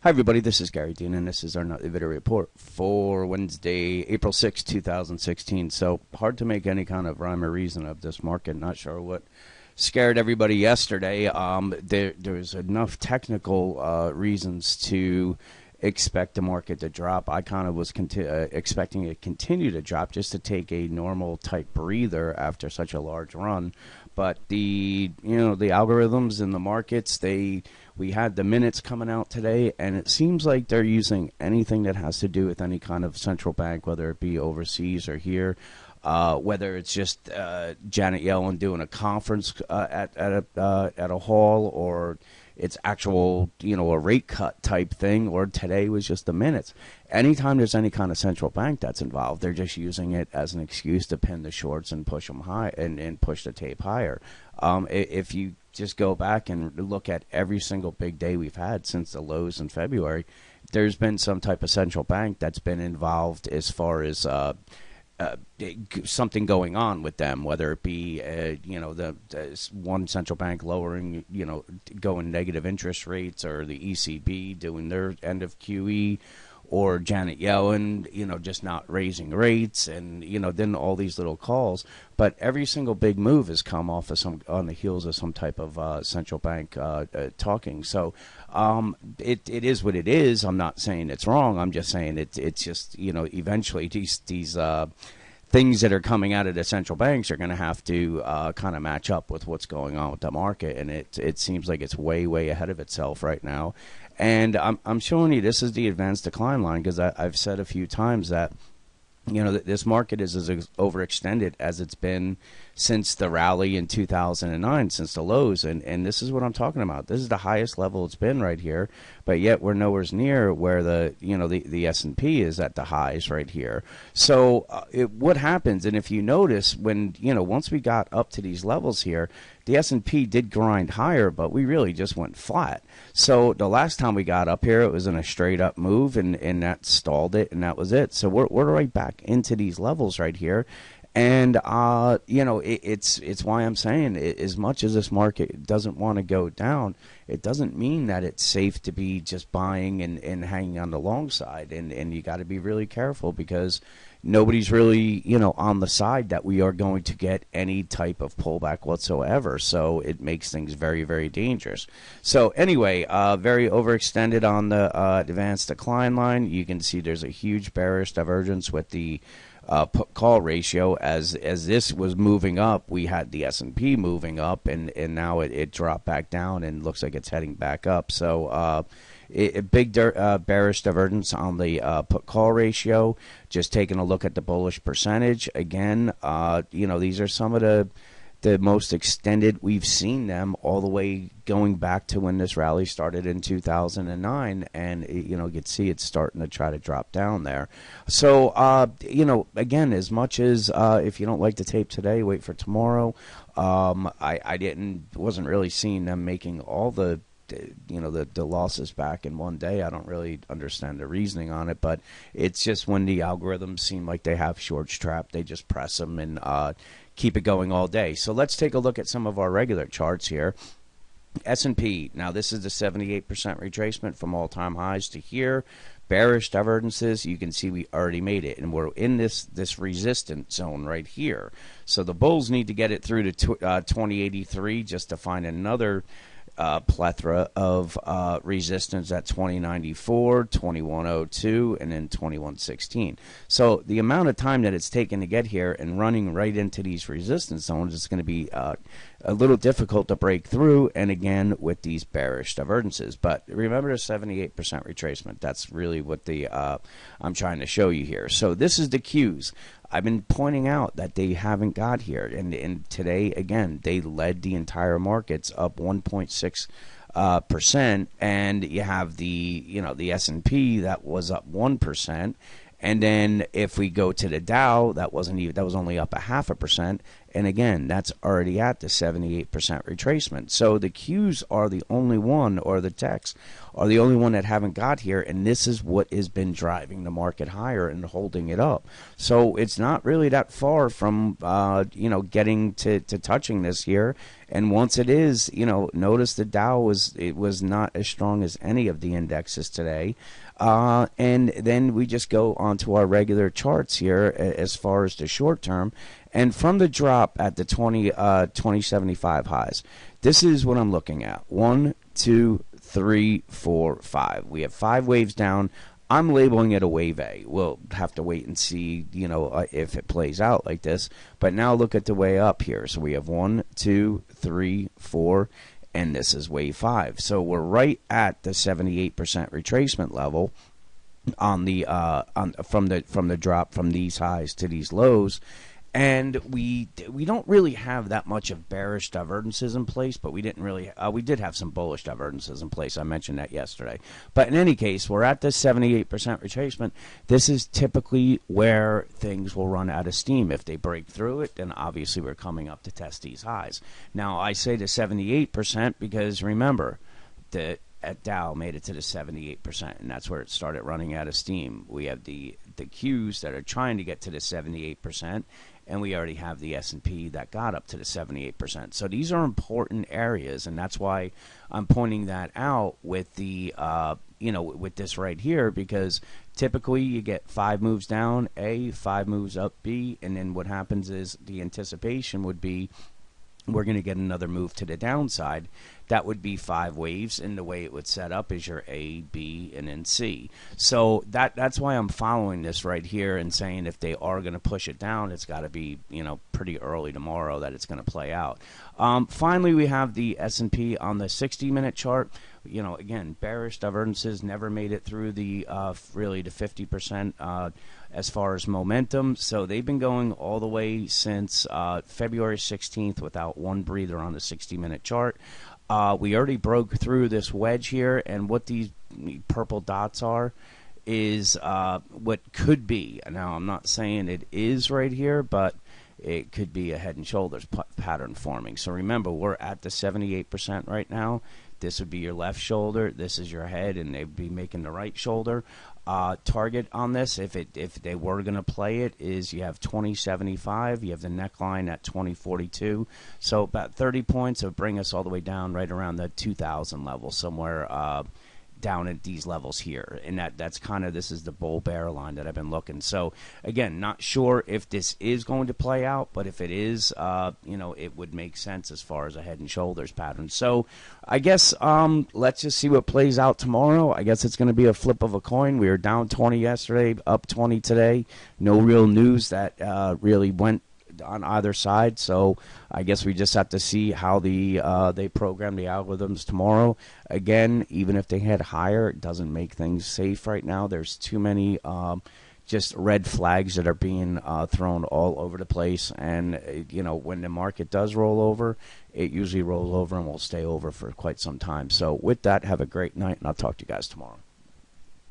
Hi everybody, this is Gary Dean and this is our nightly video report for Wednesday, April 6, 2016. So hard to make any kind of rhyme or reason of this market. Not sure what scared everybody yesterday. There's enough technical reasons to expect the market to drop. I kind of was expecting it to continue to drop just to take a normal type breather after such a large run. But the algorithms in the markets, we had the minutes coming out today, and it seems like they're using anything that has to do with any kind of central bank, whether it be overseas or here, whether it's just Janet Yellen doing a conference at a hall, or it's actual, a rate cut type thing, or today was just the minutes. Anytime there's any kind of central bank that's involved, they're just using it as an excuse to pin the shorts and push them high and push the tape higher. If you just go back and look at every single big day we've had since the lows in February, there's been some type of central bank that's been involved as far as something going on with them, whether it be the one central bank lowering, going negative interest rates, or the ECB doing their end of QE, or Janet Yellen, just not raising rates, and then all these little calls. But every single big move has come off of on the heels of some type of central bank talking. So it is what it is. I'm not saying it's wrong. I'm just saying it's just eventually these things that are coming out of the central banks are going to have to kind of match up with what's going on with the market, and it seems like it's way ahead of itself right now. And I'm showing you this is the advanced decline line, because I've said a few times that this market is as overextended as it's been since the rally in 2009, since the lows, and this is what I'm talking about. This is the highest level it's been right here, but yet we're nowhere near where the S&P is at the highs right here. So what happens, and if you notice, when once we got up to these levels here, the S&P did grind higher, but we really just went flat. So the last time we got up here, it was in a straight up move, and that stalled it, and that was it. So we're right back into these levels right here. And it's why I'm saying, as much as this market doesn't want to go down, it doesn't mean that it's safe to be just buying and hanging on the long side. And you got to be really careful, because nobody's really on the side that we are going to get any type of pullback whatsoever. So it makes things very dangerous. So anyway, very overextended on the advanced decline line. You can see there's a huge bearish divergence with the put call ratio. As this was moving up, we had the S&P moving up, and now it dropped back down and looks like it's heading back up. So a big bearish divergence on the put call ratio. Just taking a look at the bullish percentage again, these are some of the most extended we've seen them, all the way going back to when this rally started in 2009, and you can see it's starting to try to drop down there. So again, as much as if you don't like the tape today, wait for tomorrow. I wasn't really seeing them making all the losses back in one day. I don't really understand the reasoning on it, but it's just when the algorithms seem like they have shorts trapped, they just press them and keep it going all day. So let's take a look at some of our regular charts here. S&P, now this is the 78% retracement from all-time highs to here. Bearish divergences, you can see we already made it, and we're in this resistance zone right here. So the bulls need to get it through to 2083 just to find another plethora of resistance at 2094, 2102, and then 2116. So the amount of time that it's taken to get here and running right into these resistance zones is going to be a little difficult to break through, and again with these bearish divergences. But remember the 78% retracement. That's really what the I'm trying to show you here. So this is the cues. I've been pointing out that they haven't got here, and today again they led the entire markets up 1.6%, and you have the S&P that was up 1%. And then if we go to the Dow, that was only up 0.5%, And again, that's already at the 78% retracement. So the Qs are the only one, or the techs are the only one that haven't got here, and this is what has been driving the market higher and holding it up. So it's not really that far from getting to touching this here. And once it is, notice the Dow was not as strong as any of the indexes today. And then we just go onto our regular charts here as far as the short term. And from the drop at the 2075 highs, this is what I'm looking at. 1, 2, 3, 4, 5. We have 5 waves down. I'm labeling it a wave A. We'll have to wait and see, if it plays out like this. But now look at the way up here. So we have 1, 2, 3, 4, and this is wave 5. So we're right at the 78% retracement level on the from the drop from these highs to these lows. And we don't really have that much of bearish divergences in place, but we did have some bullish divergences in place. I mentioned that yesterday. But in any case, we're at this 78% retracement. This is typically where things will run out of steam. If they break through it, then obviously we're coming up to test these highs. Now, I say the 78% because remember that at Dow made it to the 78%, and that's where it started running out of steam. We have the Qs that are trying to get to the 78%, and we already have the S&P that got up to the 78%. So these are important areas, and that's why I'm pointing that out with the with this right here, because typically you get 5 moves down A, 5 moves up B, and then what happens is the anticipation would be we're going to get another move to the downside. That would be 5 waves, and the way it would set up is your A, B, and then C. So that's why I'm following this right here and saying if they are going to push it down, it's got to be pretty early tomorrow that it's going to play out. Finally, we have the S&P on the 60-minute chart. Again, bearish divergences never made it through the really the 50% as far as momentum. So they've been going all the way since February 16th without one breather on the 60-minute chart. We already broke through this wedge here, and what these purple dots are is what could be. Now, I'm not saying it is right here, but it could be a head and shoulders pattern forming. So remember, we're at the 78% right now. This would be your left shoulder. This is your head, and they'd be making the right shoulder. Target on this, if they were going to play it, is you have 2075. You have the neckline at 2042. So about 30 points would bring us all the way down right around the 2000 level, somewhere down at these levels here. And that's kind of, this is the bull bear line that I've been looking. So again, not sure if this is going to play out, but if it is, it would make sense as far as a head and shoulders pattern. So I guess let's just see what plays out tomorrow. I guess it's going to be a flip of a coin. We were down 20 yesterday, up 20 today. No real news that really went on either side, so I guess we just have to see how they program the algorithms tomorrow. Again, even if they head higher, it doesn't make things safe right now. There's too many just red flags that are being thrown all over the place, and when the market does roll over, it usually rolls over and will stay over for quite some time. So with that, have a great night, and I'll talk to you guys tomorrow.